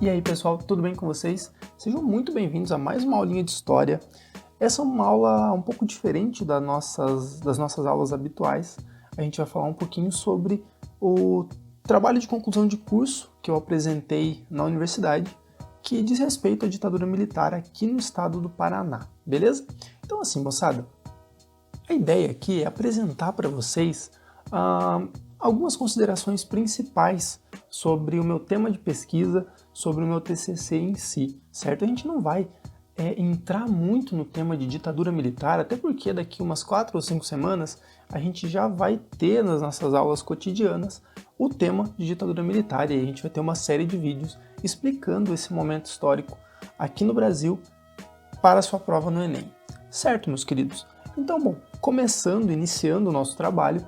E aí pessoal, tudo bem com vocês? Sejam muito bem-vindos a mais uma aulinha de História. Essa é uma aula um pouco diferente das nossas aulas habituais. A gente vai falar um pouquinho sobre o trabalho de conclusão de curso que eu apresentei na universidade, que diz respeito à ditadura militar aqui no estado do Paraná, beleza? Então assim, moçada, a ideia aqui é apresentar para vocês algumas considerações principais sobre o meu tema de pesquisa, sobre o meu TCC em si, certo? A gente não vai entrar muito no tema de ditadura militar, até porque daqui umas 4 ou 5 semanas a gente já vai ter nas nossas aulas cotidianas o tema de ditadura militar, e aí a gente vai ter uma série de vídeos explicando esse momento histórico aqui no Brasil para a sua prova no Enem. Certo, meus queridos? Então, bom, iniciando o nosso trabalho,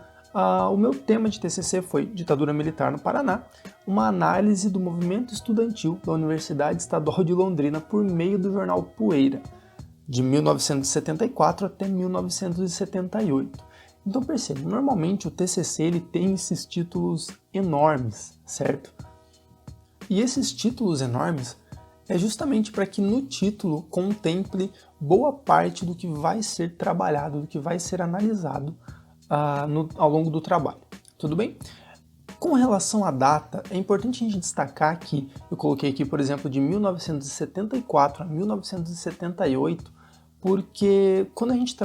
o meu tema de TCC foi Ditadura Militar no Paraná, uma análise do movimento estudantil da Universidade Estadual de Londrina por meio do jornal Poeira, de 1974 até 1978. Então perceba, normalmente o TCC ele tem esses títulos enormes, certo? E esses títulos enormes é justamente para que no título contemple boa parte do que vai ser trabalhado, do que vai ser analisado ao longo do trabalho. Tudo bem? Com relação à data, é importante a gente destacar que eu coloquei aqui, por exemplo, de 1974 a 1978, porque quando a gente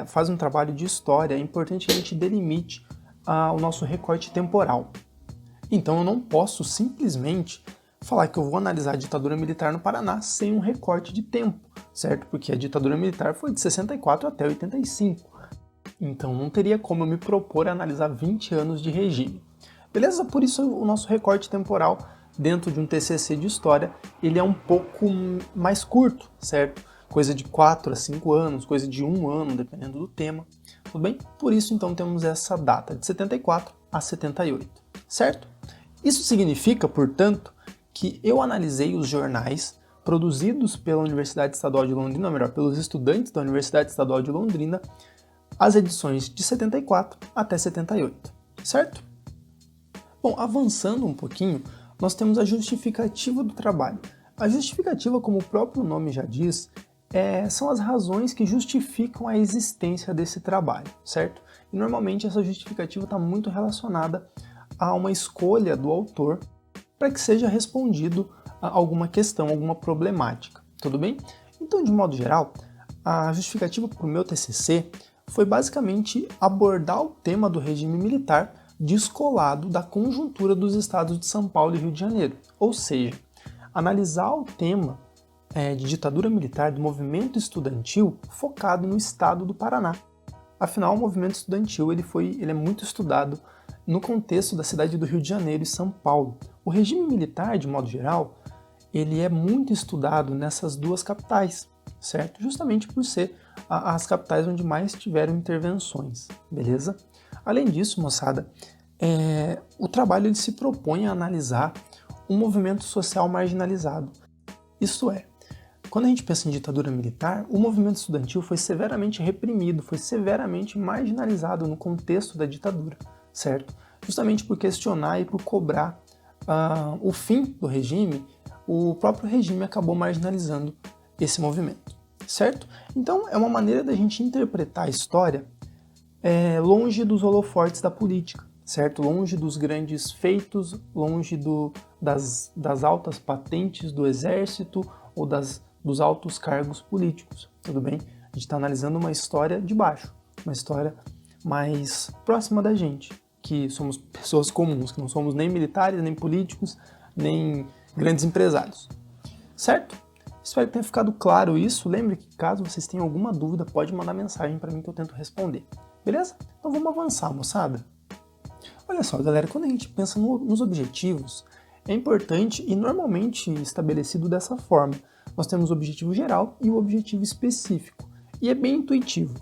faz um trabalho de história, é importante que a gente delimite o nosso recorte temporal. Então eu não posso simplesmente falar que eu vou analisar a ditadura militar no Paraná sem um recorte de tempo, certo? Porque a ditadura militar foi de 64 até 85. Então não teria como eu me propor a analisar 20 anos de regime. Beleza? Por isso o nosso recorte temporal dentro de um TCC de História, ele é um pouco mais curto, certo? Coisa de 4 a 5 anos, coisa de 1 ano, dependendo do tema. Tudo bem? Por isso então temos essa data, de 74 a 78, certo? Isso significa, portanto, que eu analisei os jornais produzidos pela Universidade Estadual de Londrina, ou melhor, pelos estudantes da Universidade Estadual de Londrina, as edições de 74 até 78, certo? Bom, avançando um pouquinho, nós temos a justificativa do trabalho. A justificativa, como o próprio nome já diz, são as razões que justificam a existência desse trabalho, certo? E normalmente essa justificativa está muito relacionada a uma escolha do autor para que seja respondido a alguma questão, alguma problemática, tudo bem? Então, de modo geral, a justificativa para o meu TCC foi basicamente abordar o tema do regime militar descolado da conjuntura dos estados de São Paulo e Rio de Janeiro, ou seja, analisar o tema de ditadura militar do movimento estudantil focado no estado do Paraná. Afinal, o movimento estudantil ele é muito estudado no contexto da cidade do Rio de Janeiro e São Paulo. O regime militar, de modo geral, ele é muito estudado nessas duas capitais, certo? Justamente por ser as capitais onde mais tiveram intervenções, beleza? Além disso, moçada, o trabalho ele se propõe a analisar um movimento social marginalizado. Isto é, quando a gente pensa em ditadura militar, o movimento estudantil foi severamente reprimido, foi severamente marginalizado no contexto da ditadura, certo? Justamente por questionar e por cobrar o fim do regime, o próprio regime acabou marginalizando esse movimento, certo? Então é uma maneira da gente interpretar a história longe dos holofortes da política, certo? Longe dos grandes feitos, longe das altas patentes do exército ou dos altos cargos políticos, tudo bem? A gente está analisando uma história de baixo, uma história mais próxima da gente, que somos pessoas comuns, que não somos nem militares, nem políticos, nem grandes empresários, certo? Espero que tenha ficado claro isso. Lembre que caso vocês tenham alguma dúvida, pode mandar mensagem para mim que eu tento responder, beleza? Então vamos avançar, moçada. Olha só, galera, quando a gente pensa nos objetivos, é importante e normalmente estabelecido dessa forma. Nós temos o objetivo geral e o objetivo específico, e é bem intuitivo.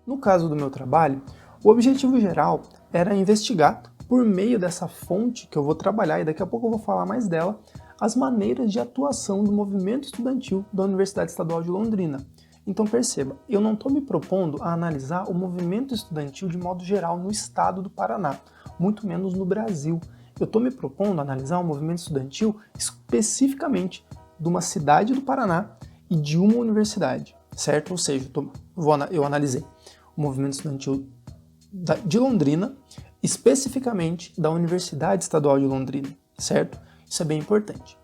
No caso do meu trabalho, o objetivo geral era investigar, por meio dessa fonte que eu vou trabalhar, e daqui a pouco eu vou falar mais dela, as maneiras de atuação do movimento estudantil da Universidade Estadual de Londrina. Então perceba, eu não estou me propondo a analisar o movimento estudantil de modo geral no estado do Paraná, muito menos no Brasil. eu estou me propondo a analisar um movimento estudantil especificamente de uma cidade do Paraná e de uma universidade, certo? Ou seja, eu analisei o movimento estudantil de Londrina, especificamente da Universidade Estadual de Londrina, certo? Isso é bem importante.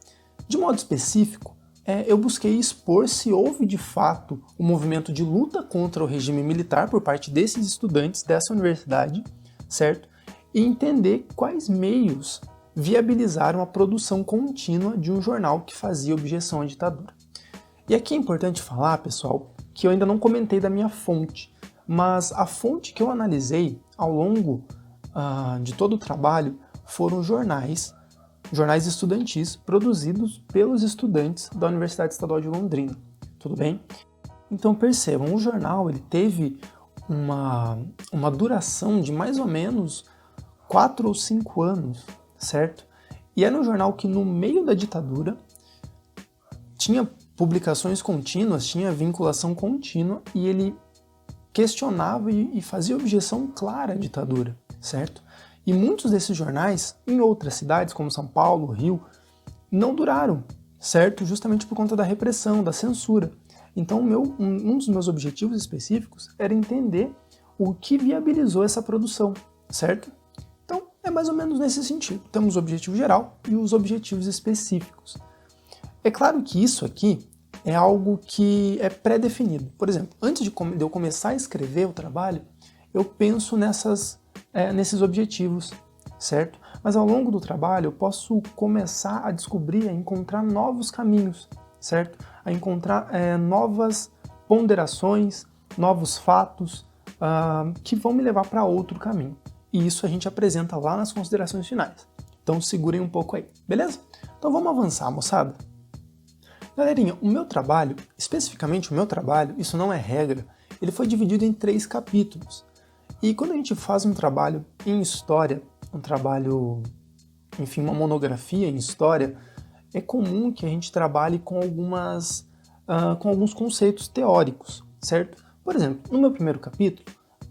De modo específico, eu busquei expor se houve de fato um movimento de luta contra o regime militar por parte desses estudantes dessa universidade, certo? E entender quais meios viabilizaram a produção contínua de um jornal que fazia objeção à ditadura. E aqui é importante falar, pessoal, que eu ainda não comentei da minha fonte, mas a fonte que eu analisei ao longo de todo o trabalho foram jornais estudantis produzidos pelos estudantes da Universidade Estadual de Londrina, tudo bem? Então percebam, o jornal ele teve uma duração de mais ou menos 4 ou 5 anos, certo? E era um jornal que no meio da ditadura tinha publicações contínuas, tinha vinculação contínua e ele questionava e fazia objeção clara à ditadura, certo? E muitos desses jornais, em outras cidades, como São Paulo, Rio, não duraram, certo? Justamente por conta da repressão, da censura. Então, um dos meus objetivos específicos era entender o que viabilizou essa produção, certo? Então, é mais ou menos nesse sentido. Temos o objetivo geral e os objetivos específicos. É claro que isso aqui é algo que é pré-definido. Por exemplo, antes de eu começar a escrever o trabalho, eu penso nesses objetivos, certo? Mas ao longo do trabalho eu posso começar a descobrir, a encontrar novos caminhos, certo? A encontrar novas ponderações, novos fatos que vão me levar para outro caminho. E isso a gente apresenta lá nas considerações finais. Então segurem um pouco aí, beleza? Então vamos avançar, moçada. Galerinha, o meu trabalho, especificamente o meu trabalho, isso não é regra, ele foi dividido em 3 capítulos. E quando a gente faz um trabalho em história, enfim, uma monografia em história, é comum que a gente trabalhe com alguns conceitos teóricos, certo? Por exemplo, no meu primeiro capítulo,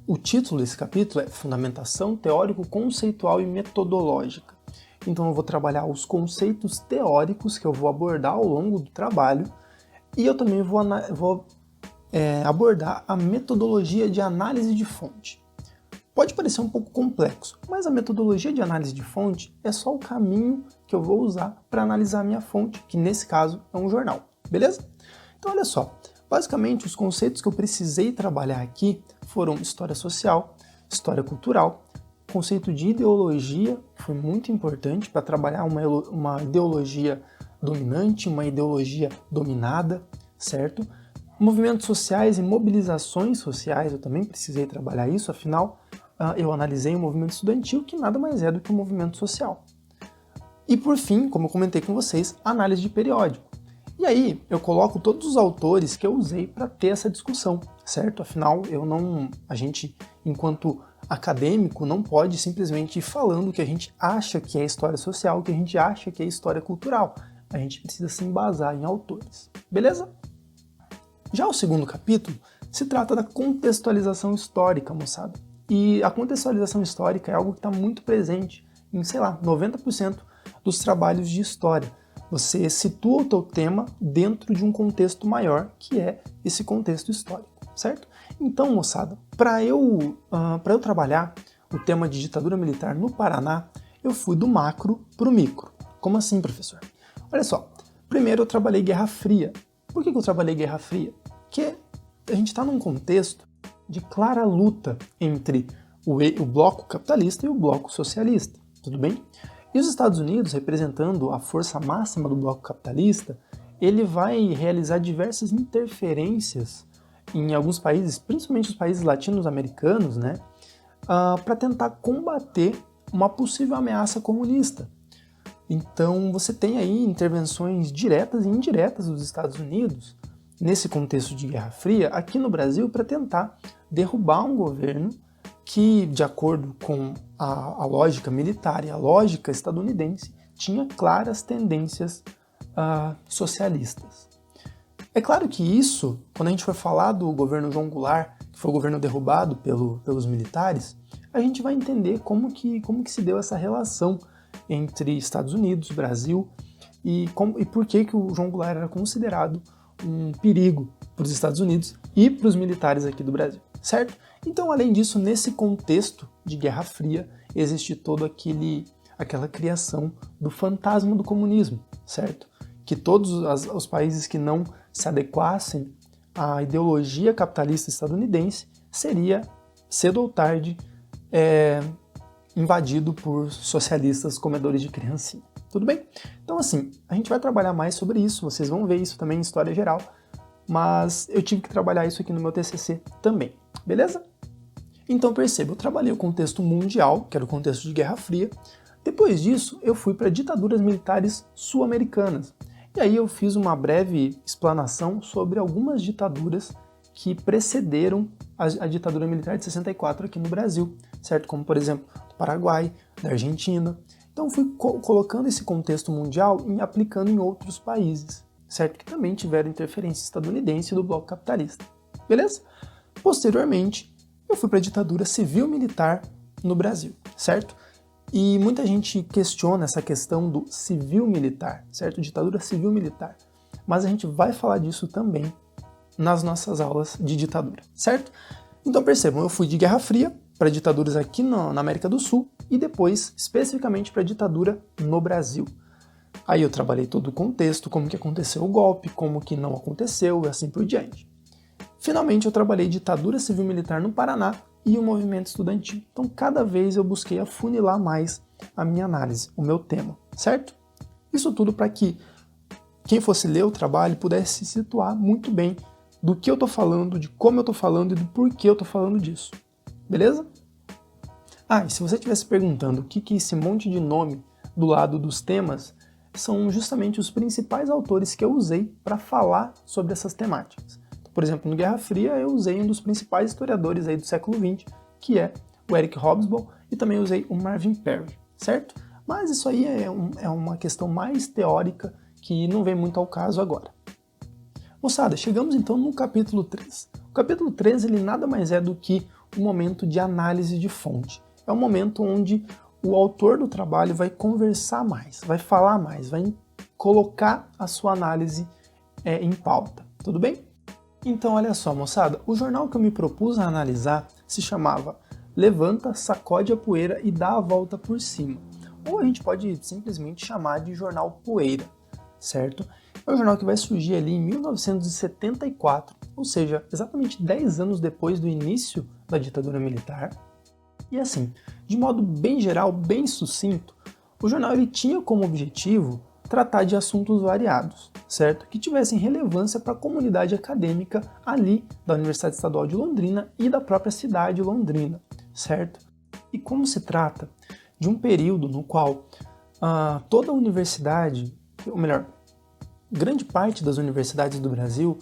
o título desse capítulo é Fundamentação Teórico-Conceitual e Metodológica. Então eu vou trabalhar os conceitos teóricos que eu vou abordar ao longo do trabalho e eu também vou abordar a metodologia de análise de fonte. Pode parecer um pouco complexo, mas a metodologia de análise de fonte é só o caminho que eu vou usar para analisar a minha fonte, que nesse caso é um jornal, beleza? Então olha só, basicamente os conceitos que eu precisei trabalhar aqui foram história social, história cultural, conceito de ideologia, que foi muito importante para trabalhar uma ideologia dominante, uma ideologia dominada, certo? Movimentos sociais e mobilizações sociais, eu também precisei trabalhar isso, afinal, eu analisei o movimento estudantil, que nada mais é do que um movimento social. E por fim, como eu comentei com vocês, análise de periódico. E aí, eu coloco todos os autores que eu usei para ter essa discussão, certo? Afinal, a gente, enquanto acadêmico, não pode simplesmente ir falando que a gente acha que é história social, que a gente acha que é história cultural. A gente precisa se embasar em autores, beleza? Já o segundo capítulo se trata da contextualização histórica, moçada. E a contextualização histórica é algo que está muito presente em, 90% dos trabalhos de história. Você situa o teu tema dentro de um contexto maior, que é esse contexto histórico, certo? Então, moçada, para eu trabalhar o tema de ditadura militar no Paraná, eu fui do macro para o micro. Como assim, professor? Olha só, primeiro eu trabalhei Guerra Fria. Por que eu trabalhei Guerra Fria? Porque a gente está num contexto de clara luta entre o bloco capitalista e o bloco socialista, tudo bem? E os Estados Unidos, representando a força máxima do bloco capitalista, ele vai realizar diversas interferências em alguns países, principalmente os países latino-americanos, né, para tentar combater uma possível ameaça comunista. Então você tem aí intervenções diretas e indiretas dos Estados Unidos, nesse contexto de Guerra Fria, aqui no Brasil, para tentar derrubar um governo que, de acordo com a lógica militar e a lógica estadunidense, tinha claras tendências socialistas. É claro que isso, quando a gente for falar do governo João Goulart, que foi o governo derrubado pelos militares, a gente vai entender como que se deu essa relação entre Estados Unidos, Brasil, e por que o João Goulart era considerado um perigo para os Estados Unidos e para os militares aqui do Brasil, certo? Então, além disso, nesse contexto de Guerra Fria, existe aquela criação do fantasma do comunismo, certo? Que todos os países que não se adequassem à ideologia capitalista estadunidense seria, cedo ou tarde, invadido por socialistas comedores de criancinha. Tudo bem? Então, assim, a gente vai trabalhar mais sobre isso, vocês vão ver isso também em História Geral, mas eu tive que trabalhar isso aqui no meu TCC também, beleza? Então, perceba, eu trabalhei o contexto mundial, que era o contexto de Guerra Fria. Depois disso, eu fui para ditaduras militares sul-americanas. E aí eu fiz uma breve explanação sobre algumas ditaduras que precederam a ditadura militar de 64 aqui no Brasil, certo? Como, por exemplo, do Paraguai, da Argentina. Então fui colocando esse contexto mundial e aplicando em outros países, certo? Que também tiveram interferência estadunidense do bloco capitalista, beleza? Posteriormente, eu fui para a ditadura civil-militar no Brasil, certo? E muita gente questiona essa questão do civil-militar, certo? Ditadura civil-militar. Mas a gente vai falar disso também nas nossas aulas de ditadura, certo? Então percebam, eu fui de Guerra Fria para ditaduras aqui na América do Sul e depois especificamente para a ditadura no Brasil. Aí eu trabalhei todo o contexto, como que aconteceu o golpe, como que não aconteceu e assim por diante. Finalmente eu trabalhei ditadura civil-militar no Paraná e o movimento estudantil. Então cada vez eu busquei afunilar mais a minha análise, o meu tema, certo? Isso tudo para que quem fosse ler o trabalho pudesse se situar muito bem do que eu estou falando, de como eu estou falando e do porquê eu estou falando disso. Beleza? Ah, e se você estivesse perguntando o que é esse monte de nome do lado dos temas, são justamente os principais autores que eu usei para falar sobre essas temáticas. Por exemplo, no Guerra Fria eu usei um dos principais historiadores aí do século XX, que é o Eric Hobsbawm, e também usei o Marvin Perry, certo? Mas isso aí é uma questão mais teórica que não vem muito ao caso agora. Moçada, chegamos então no capítulo 3. O capítulo 3 ele nada mais é do que um momento de análise de fonte. É um momento onde o autor do trabalho vai conversar mais, vai falar mais, vai colocar a sua análise em pauta. Tudo bem? Então, olha só, moçada, o jornal que eu me propus a analisar se chamava Levanta, Sacode a Poeira e Dá a Volta por Cima. Ou a gente pode simplesmente chamar de Jornal Poeira, certo? É um jornal que vai surgir ali em 1974, ou seja, exatamente 10 anos depois do início da ditadura militar. E assim, de modo bem geral, bem sucinto, o jornal ele tinha como objetivo tratar de assuntos variados, certo? Que tivessem relevância para a comunidade acadêmica ali da Universidade Estadual de Londrina e da própria cidade de Londrina, certo? E como se trata de um período no qual toda a universidade, ou melhor, grande parte das universidades do Brasil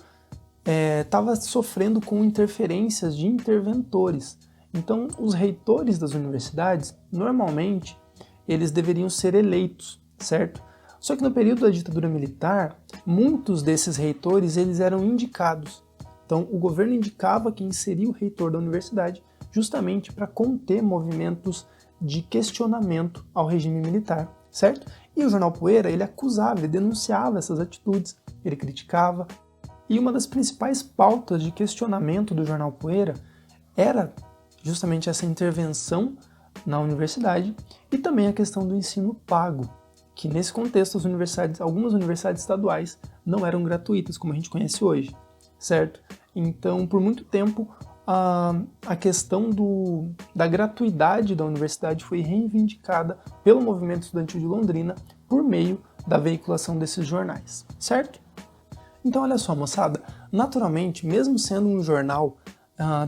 estava sofrendo com interferências de interventores. Então, os reitores das universidades, normalmente, eles deveriam ser eleitos, certo? Só que no período da ditadura militar, muitos desses reitores eles eram indicados. Então, o governo indicava quem seria o reitor da universidade justamente para conter movimentos de questionamento ao regime militar, certo? E o jornal Poeira, ele acusava, ele denunciava essas atitudes, ele criticava. E uma das principais pautas de questionamento do jornal Poeira era justamente essa intervenção na universidade e também a questão do ensino pago, que nesse contexto algumas universidades estaduais não eram gratuitas, como a gente conhece hoje, certo? Então, por muito tempo, a questão da gratuidade da universidade foi reivindicada pelo movimento estudantil de Londrina por meio da veiculação desses jornais, certo? Então, olha só, moçada, naturalmente, mesmo sendo um jornal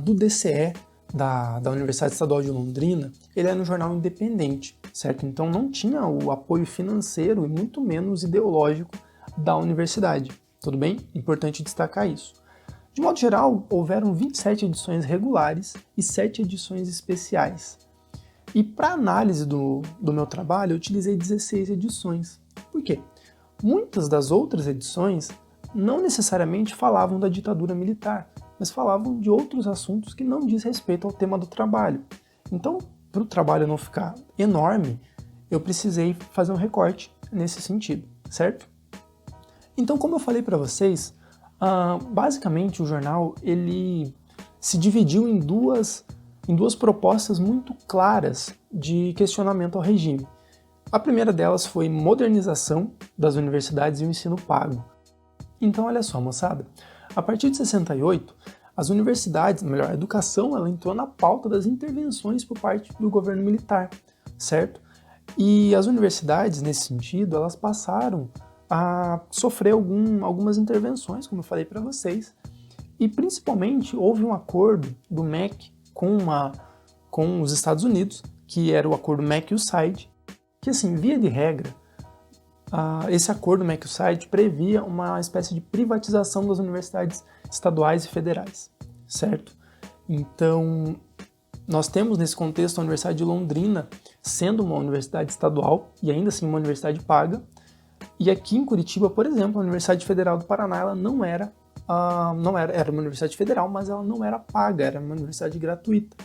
do DCE, da Universidade Estadual de Londrina, ele era um jornal independente, certo? Então não tinha o apoio financeiro e muito menos ideológico da universidade, tudo bem? Importante destacar isso. De modo geral, houveram 27 edições regulares e 7 edições especiais. E para análise do meu trabalho, eu utilizei 16 edições. Por quê? Muitas das outras edições não necessariamente falavam da ditadura militar, mas falavam de outros assuntos que não diz respeito ao tema do trabalho. Então, para o trabalho não ficar enorme, eu precisei fazer um recorte nesse sentido, certo? Então, como eu falei para vocês, basicamente o jornal ele se dividiu em duas propostas muito claras de questionamento ao regime. A primeira delas foi modernização das universidades e o ensino pago. Então, olha só, moçada, a partir de 68, as universidades, melhor, a educação, ela entrou na pauta das intervenções por parte do governo militar, certo? E as universidades, nesse sentido, elas passaram a sofrer algumas intervenções, como eu falei para vocês, e principalmente houve um acordo do MEC com os Estados Unidos, que era o acordo MEC-USAID, que assim, via de regra, esse acordo MEC-USAID previa uma espécie de privatização das universidades estaduais e federais, certo? Então, nós temos nesse contexto a Universidade de Londrina sendo uma universidade estadual e ainda assim uma universidade paga, e aqui em Curitiba, por exemplo, a Universidade Federal do Paraná, ela era uma universidade federal, mas ela não era paga, era uma universidade gratuita.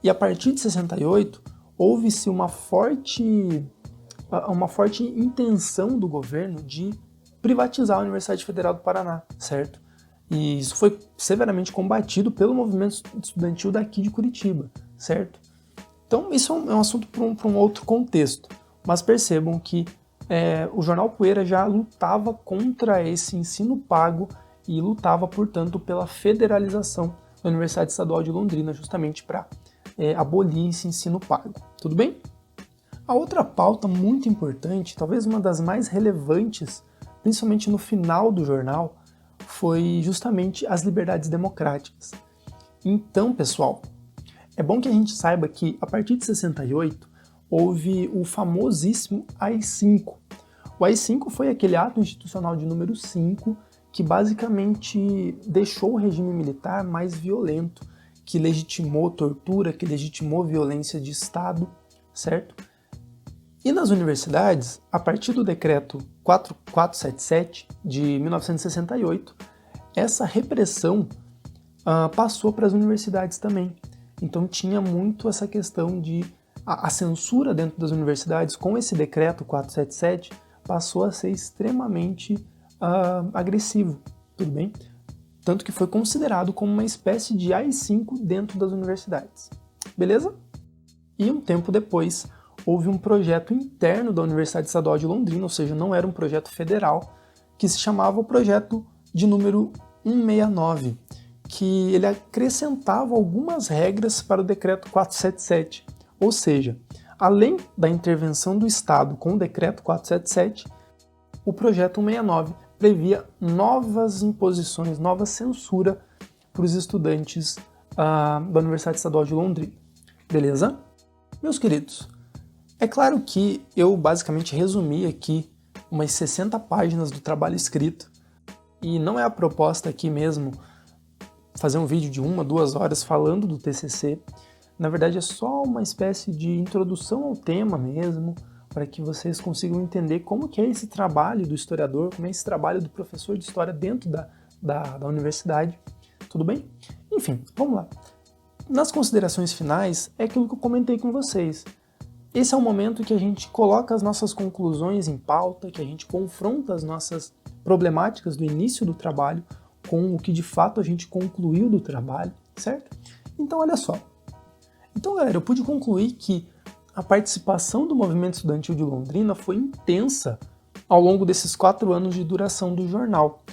E a partir de 68, houve-se uma forte intenção do governo de privatizar a Universidade Federal do Paraná, certo? E isso foi severamente combatido pelo movimento estudantil daqui de Curitiba, certo? Então, isso é um assunto para um outro contexto, mas percebam que o Jornal Poeira já lutava contra esse ensino pago e lutava, portanto, pela federalização da Universidade Estadual de Londrina, justamente para abolir esse ensino pago. Tudo bem? A outra pauta muito importante, talvez uma das mais relevantes, principalmente no final do jornal, foi justamente as liberdades democráticas. Então, pessoal, é bom que a gente saiba que, a partir de 68, houve o famosíssimo AI-5. O AI-5 foi aquele ato institucional de número 5 que basicamente deixou o regime militar mais violento, que legitimou tortura, que legitimou violência de Estado, certo? E nas universidades, a partir do decreto 4477 de 1968, essa repressão passou para as universidades também. Então tinha muito essa questão de a censura dentro das universidades, com esse decreto 477, passou a ser extremamente agressivo, tudo bem? Tanto que foi considerado como uma espécie de AI-5 dentro das universidades. Beleza? E um tempo depois, houve um projeto interno da Universidade Estadual de Londrina, ou seja, não era um projeto federal, que se chamava o projeto de número 169, que ele acrescentava algumas regras para o decreto 477, ou seja, além da intervenção do Estado com o decreto 477, o projeto 169 previa novas imposições, nova censura para os estudantes da Universidade Estadual de Londrina. Beleza? Meus queridos, é claro que eu basicamente resumi aqui umas 60 páginas do trabalho escrito, e não é a proposta aqui mesmo fazer um vídeo de 1, 2 horas falando do TCC. Na verdade é só uma espécie de introdução ao tema mesmo, para que vocês consigam entender como que é esse trabalho do historiador, como é esse trabalho do professor de história dentro da universidade. Tudo bem? Enfim, vamos lá. Nas considerações finais, é aquilo que eu comentei com vocês. Esse é o momento que a gente coloca as nossas conclusões em pauta, que a gente confronta as nossas problemáticas do início do trabalho com o que de fato a gente concluiu do trabalho, certo? Então, olha só. Então, galera, eu pude concluir que a participação do movimento estudantil de Londrina foi intensa ao longo desses 4 anos de duração do jornal.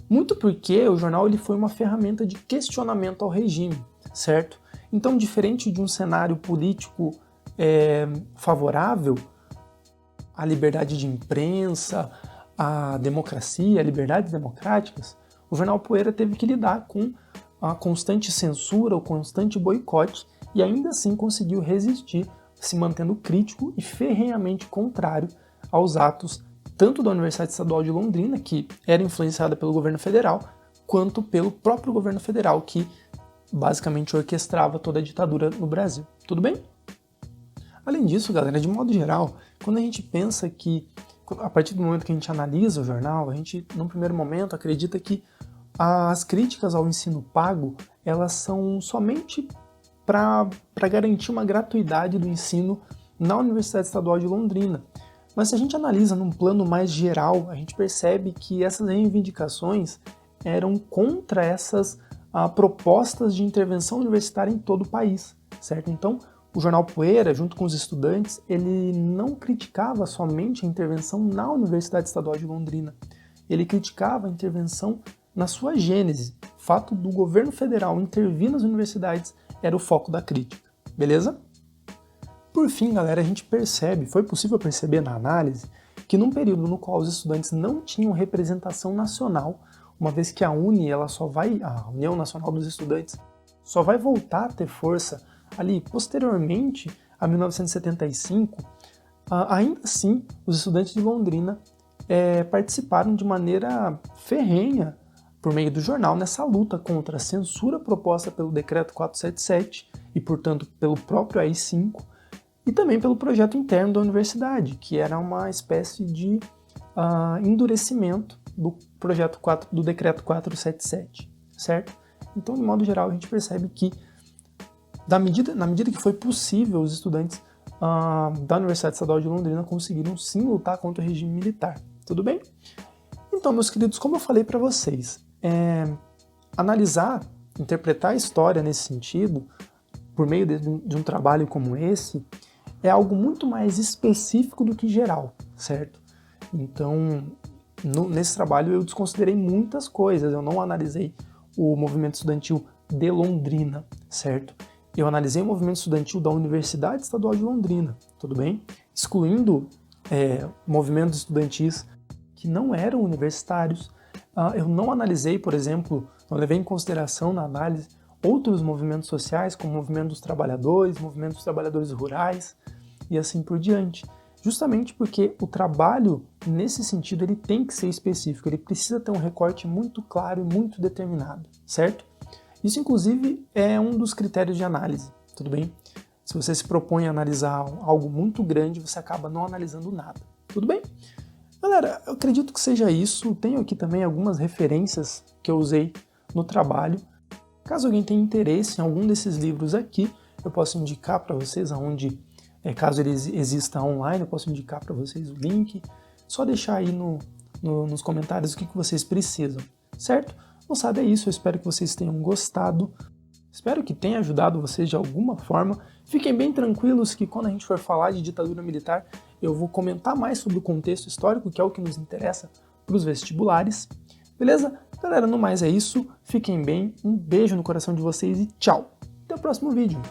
Muito porque o jornal ele foi uma ferramenta de questionamento ao regime, certo? Então, diferente de um cenário político favorável à liberdade de imprensa, à democracia, à liberdades democráticas, o Jornal Poeira teve que lidar com a constante censura, o constante boicote, e ainda assim conseguiu resistir, se mantendo crítico e ferrenhamente contrário aos atos tanto da Universidade Estadual de Londrina, que era influenciada pelo governo federal, quanto pelo próprio governo federal, que basicamente orquestrava toda a ditadura no Brasil. Tudo bem? Além disso, galera, de modo geral, quando a gente pensa que, a partir do momento que a gente analisa o jornal, a gente, num primeiro momento, acredita que as críticas ao ensino pago, elas são somente para garantir uma gratuidade do ensino na Universidade Estadual de Londrina. Mas se a gente analisa num plano mais geral, a gente percebe que essas reivindicações eram contra essas propostas de intervenção universitária em todo o país, certo? Então, o jornal Poeira, junto com os estudantes, ele não criticava somente a intervenção na Universidade Estadual de Londrina, ele criticava a intervenção na sua gênese. O fato do governo federal intervir nas universidades era o foco da crítica, beleza? Por fim, galera, a gente percebe, foi possível perceber na análise, que num período no qual os estudantes não tinham representação nacional, uma vez que a União Nacional dos Estudantes, só vai voltar a ter força ali posteriormente a 1975, ainda assim os estudantes de Londrina participaram de maneira ferrenha por meio do jornal nessa luta contra a censura proposta pelo Decreto 477 e, portanto, pelo próprio AI-5, e também pelo projeto interno da universidade, que era uma espécie de endurecimento do do Decreto 477, certo? Então, de modo geral, a gente percebe que, na medida que foi possível, os estudantes da Universidade Estadual de Londrina conseguiram sim lutar contra o regime militar. Tudo bem? Então, meus queridos, como eu falei para vocês, analisar, interpretar a história nesse sentido, por meio de um trabalho como esse, é algo muito mais específico do que geral, certo? Então, nesse trabalho eu desconsiderei muitas coisas, eu não analisei o movimento estudantil de Londrina, certo? Eu analisei o movimento estudantil da Universidade Estadual de Londrina, tudo bem? Excluindo movimentos estudantis que não eram universitários. Eu não analisei, por exemplo, não levei em consideração na análise outros movimentos sociais, como o movimento dos trabalhadores rurais e assim por diante. Justamente porque o trabalho, nesse sentido, ele tem que ser específico, ele precisa ter um recorte muito claro e muito determinado, certo? Isso, inclusive, é um dos critérios de análise, tudo bem? Se você se propõe a analisar algo muito grande, você acaba não analisando nada, tudo bem? Galera, eu acredito que seja isso. Tenho aqui também algumas referências que eu usei no trabalho. Caso alguém tenha interesse em algum desses livros aqui, eu posso indicar para vocês aonde, caso ele exista online, eu posso indicar para vocês o link. Só deixar aí nos comentários o que vocês precisam, certo? Moçada, é isso. Eu espero que vocês tenham gostado. Espero que tenha ajudado vocês de alguma forma. Fiquem bem tranquilos que quando a gente for falar de ditadura militar, eu vou comentar mais sobre o contexto histórico, que é o que nos interessa para os vestibulares. Beleza? Galera, no mais é isso. Fiquem bem, um beijo no coração de vocês e tchau! Até o próximo vídeo!